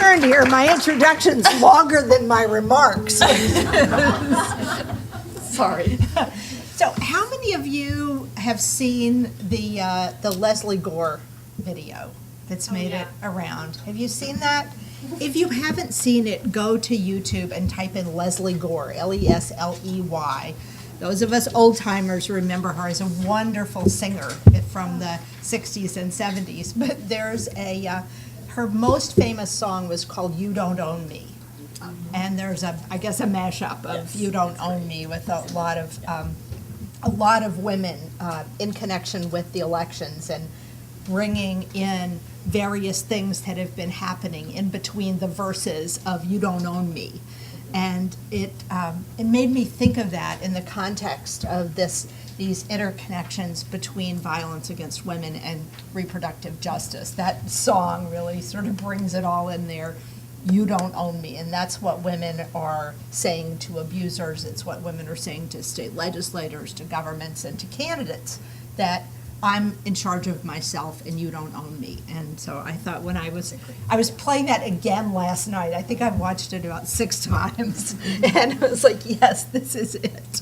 concerned here. My introduction's longer than my remarks. Sorry. So how many of you have seen the Leslie Gore video that's made it around? Have you seen that? If you haven't seen it, go to YouTube and type in Leslie Gore, Lesley. Those of us old-timers remember her as a wonderful singer from the 60s and 70s. But there's her most famous song was called You Don't Own Me. And there's I guess a mashup of You Don't Own Me with a lot of women in connection with the elections and bringing in various things that have been happening in between the verses of You Don't Own Me. And it made me think of that in the context of these interconnections between violence against women and reproductive justice. That song really sort of brings it all in there. You don't own me. And that's what women are saying to abusers. It's what women are saying to state legislators, to governments, and to candidates, that I'm in charge of myself and you don't own me. And so I thought when I was playing that again last night, I think I watched it about 6 times, and I was like, yes, this is it.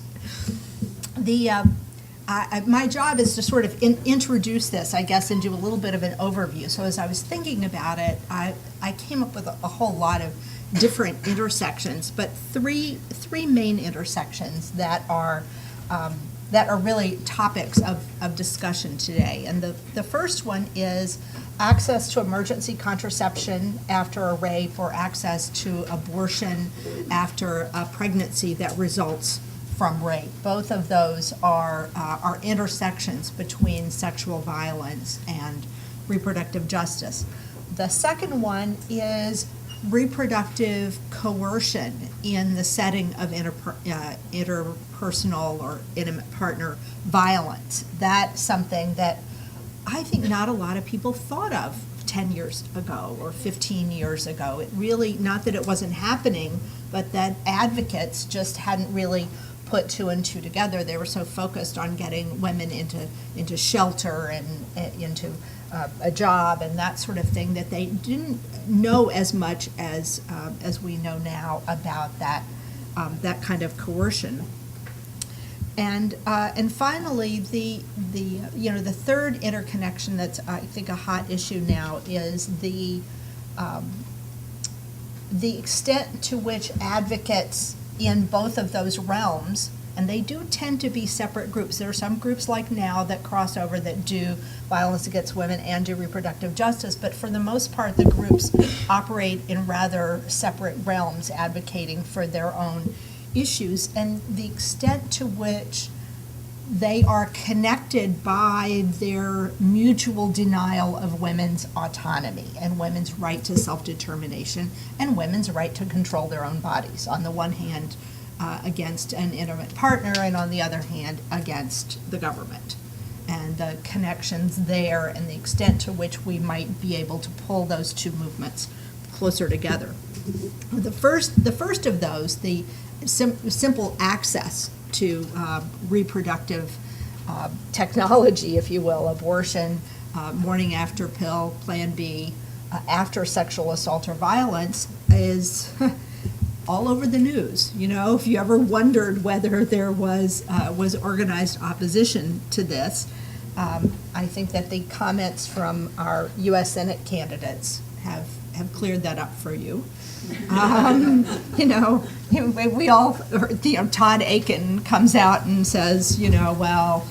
My job is to sort of introduce this, I guess, and do a little bit of an overview. So as I was thinking about it, I came up with a whole lot of different intersections, but three main intersections that are really topics of discussion today. And the first one is access to emergency contraception after a rape, or access to abortion after a pregnancy that results from rape. Both of those are intersections between sexual violence and reproductive justice. The second one is reproductive coercion in the setting of interpersonal or intimate partner violence. That's something that I think not a lot of people thought of 10 years ago or 15 years ago. It really, not that it wasn't happening, but that advocates just hadn't really put 2 and 2 together. They were so focused on getting women into shelter and into a job and that sort of thing, that they didn't know as much as we know now about that kind of coercion. And finally, the third interconnection that's, I think, a hot issue now is the extent to which advocates in both of those realms, and they do tend to be separate groups. There are some groups like NOW that cross over that do violence against women and do reproductive justice, but for the most part, the groups operate in rather separate realms, advocating for their own issues, and the extent to which they are connected by their mutual denial of women's autonomy and women's right to self-determination and women's right to control their own bodies. On the one hand, against an intimate partner, and on the other hand, against the government. And the connections there and the extent to which we might be able to pull those two movements closer together. The first of those, the simple access to reproductive technology, if you will, abortion, morning after pill, Plan B, after sexual assault or violence, is all over the news. You know, if you ever wondered whether there was organized opposition to this, I think that the comments from our U.S. Senate candidates have cleared that up for you. You know, we all, you know, Todd Aiken comes out and says, you know, well,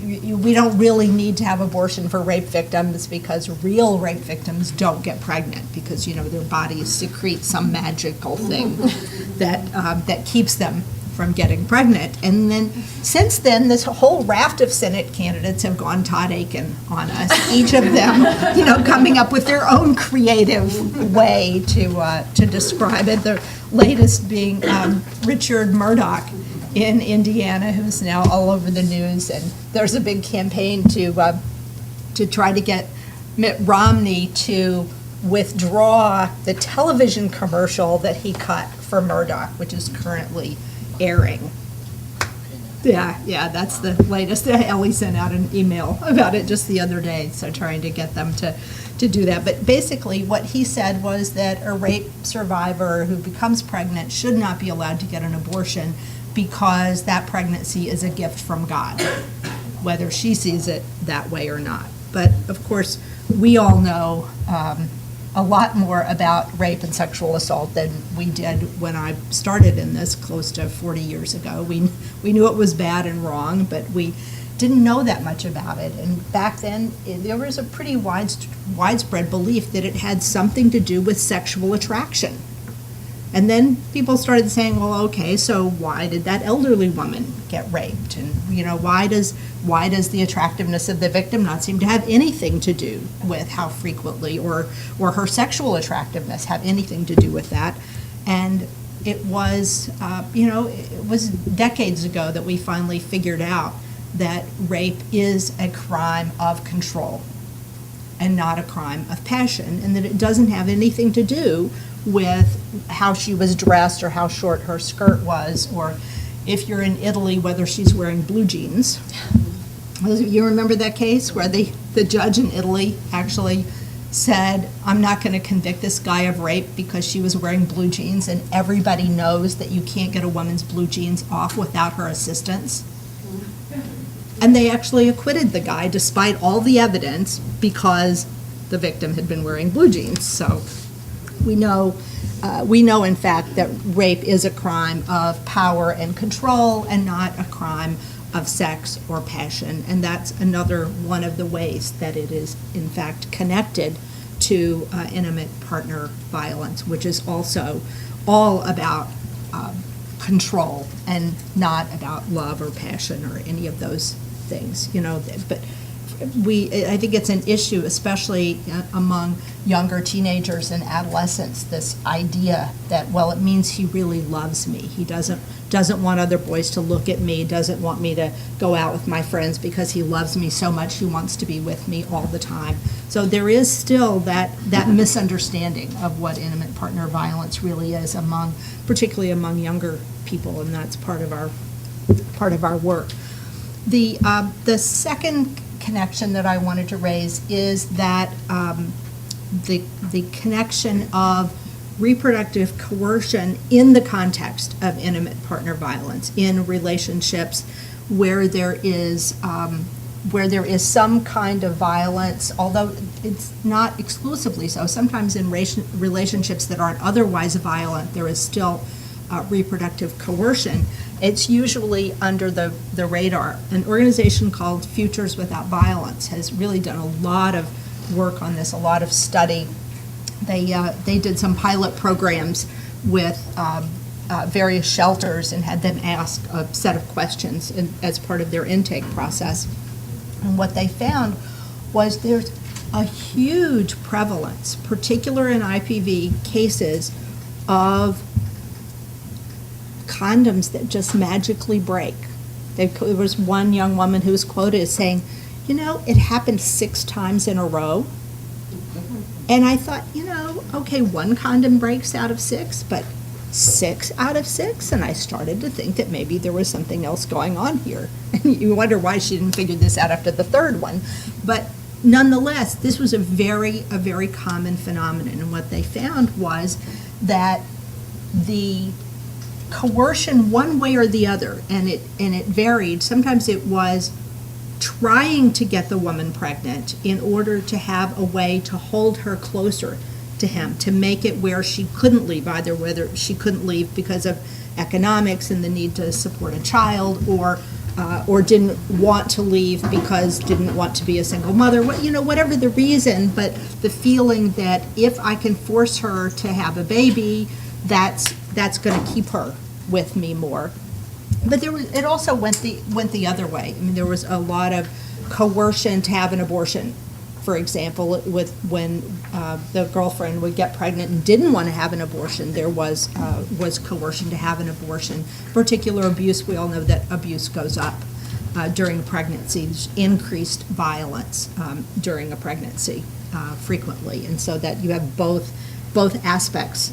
we don't really need to have abortion for rape victims because real rape victims don't get pregnant because, you know, their bodies secrete some magical thing that keeps them from getting pregnant. And then since then, this whole raft of Senate candidates have gone Todd Aiken on us, each of them, you know, coming up with their own creative way to describe it. The latest being Richard Murdoch in Indiana, who's now all over the news, and there's a big campaign to try to get Mitt Romney to withdraw the television commercial that he cut for Murdoch, which is currently airing. Yeah, that's the latest. Ellie sent out an email about it just the other day, so trying to get them to do that. But basically, what he said was that a rape survivor who becomes pregnant should not be allowed to get an abortion because that pregnancy is a gift from God, whether she sees it that way or not. But of course, we all know a lot more about rape and sexual assault than we did when I started in this close to 40 years ago. We knew it was bad and wrong, but we didn't know that much about it. And back then, there was a pretty widespread belief that it had something to do with sexual attraction. And then people started saying, well, okay, so why did that elderly woman get raped? And, why does the attractiveness of the victim not seem to have anything to do with how frequently, or her sexual attractiveness have anything to do with that? And it was, it was decades ago that we finally figured out that rape is a crime of control and not a crime of passion, and that it doesn't have anything to do with how she was dressed or how short her skirt was, or if you're in Italy, whether she's wearing blue jeans. You remember that case where the judge in Italy actually said, I'm not going to convict this guy of rape because she was wearing blue jeans, and everybody knows that you can't get a woman's blue jeans off without her assistance. And they actually acquitted the guy despite all the evidence because the victim had been wearing blue jeans. So we know, in fact, that rape is a crime of power and control and not a crime of sex or passion. And that's another one of the ways that it is, in fact, connected to intimate partner violence, which is also all about control and not about love or passion or any of those things, but I think it's an issue, especially among younger teenagers and adolescents, this idea that, well, it means he really loves me. He doesn't want other boys to look at me, doesn't want me to go out with my friends because he loves me so much, he wants to be with me all the time. So there is still that misunderstanding of what intimate partner violence really is particularly among younger people, and that's part of our work. The second connection that I wanted to raise is that the connection of reproductive coercion in the context of intimate partner violence in relationships where there is some kind of violence, although it's not exclusively so. Sometimes in relationships that aren't otherwise violent, there is still reproductive coercion. It's usually under the radar. An organization called Futures Without Violence has really done a lot of work on this, a lot of study. They did some pilot programs with various shelters and had them ask a set of questions as part of their intake process. And what they found was there's a huge prevalence, particularly in IPV cases, of condoms that just magically break. There was one young woman who was quoted as saying, it happened 6 times in a row. And I thought, okay, 1 condom breaks out of 6, but 6 out of 6? And I started to think that maybe there was something else going on here. And you wonder why she didn't figure this out after the 3rd one. But nonetheless, this was a very common phenomenon. And what they found was that the coercion one way or the other, and it varied. Sometimes it was trying to get the woman pregnant in order to have a way to hold her closer to him, to make it where she couldn't leave, either whether she couldn't leave because of economics and the need to support a child, or didn't want to leave because didn't want to be a single mother, whatever the reason, but the feeling that if I can force her to have a baby, that's going to keep her with me more. But it also went the other way. I mean, there was a lot of coercion to have an abortion. For example, when the girlfriend would get pregnant and didn't want to have an abortion, there was coercion to have an abortion. Particular abuse, we all know that abuse goes up during pregnancy. There's increased violence during a pregnancy frequently, and so that you have both aspects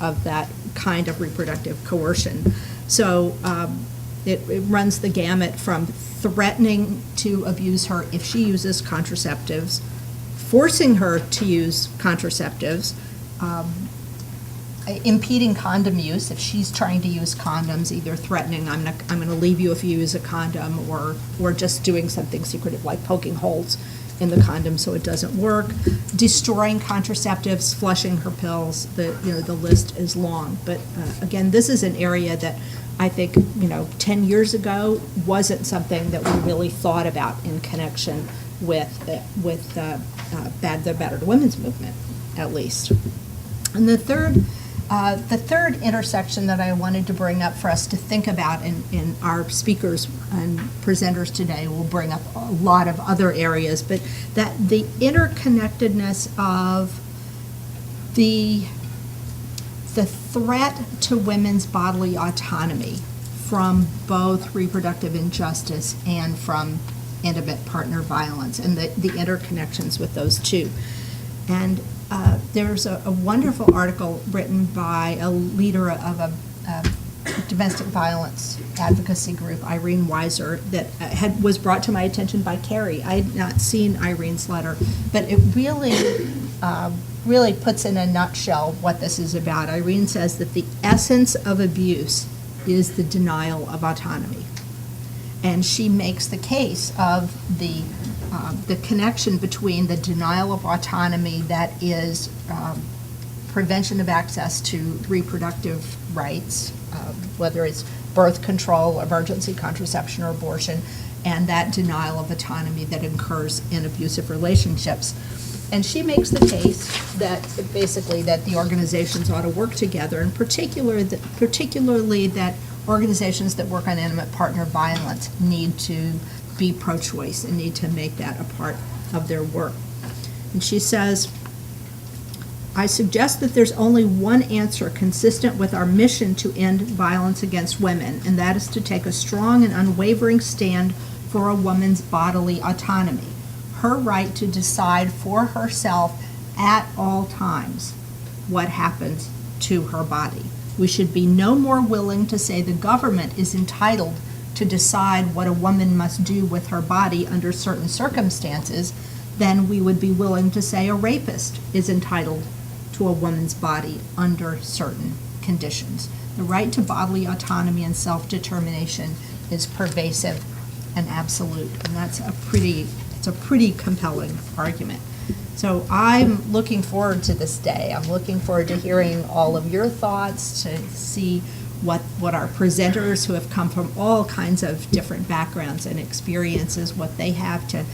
of that kind of reproductive coercion. So it runs the gamut from threatening to abuse her if she uses contraceptives, forcing her to use contraceptives, impeding condom use if she's trying to use condoms, either threatening, I'm going to leave you if you use a condom, or just doing something secretive like poking holes in the condom so it doesn't work, destroying contraceptives, flushing her pills. The list is long. But again, this is an area that I think 10 years ago wasn't something that we really thought about in connection with the Better to Women's movement, at least. And the third intersection that I wanted to bring up for us to think about, in our speakers and presenters today will bring up a lot of other areas, but that the interconnectedness of the threat to women's bodily autonomy from both reproductive injustice and from intimate partner violence, and the interconnections with those two. And there's a wonderful article written by a leader of a domestic violence advocacy group, Irene Weiser, that was brought to my attention by Carrie. I had not seen Irene's letter, but it really puts in a nutshell what this is about. Irene says that the essence of abuse is the denial of autonomy. And she makes the case of the connection between the denial of autonomy that is prevention of access to reproductive rights, whether it's birth control, emergency contraception, or abortion, and that denial of autonomy that occurs in abusive relationships. And she makes the case that basically that the organizations ought to work together, and particularly that organizations that work on intimate partner violence need to be pro-choice and need to make that a part of their work. And she says, I suggest that there's only one answer consistent with our mission to end violence against women, and that is to take a strong and unwavering stand for a woman's bodily autonomy, her right to decide for herself at all times what happens to her body. We should be no more willing to say the government is entitled to decide what a woman must do with her body under certain circumstances than we would be willing to say a rapist is entitled to a woman's body under certain conditions. The right to bodily autonomy and self-determination is pervasive and absolute, and that's a pretty compelling argument. So I'm looking forward to this day. I'm looking forward to hearing all of your thoughts, to see what our presenters who have come from all kinds of different backgrounds and experiences, what they have to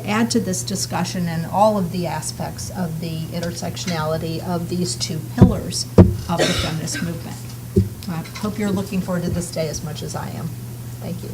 add to this discussion, and all of the aspects of the intersectionality of these two pillars of the feminist movement. I hope you're looking forward to this day as much as I am. Thank you.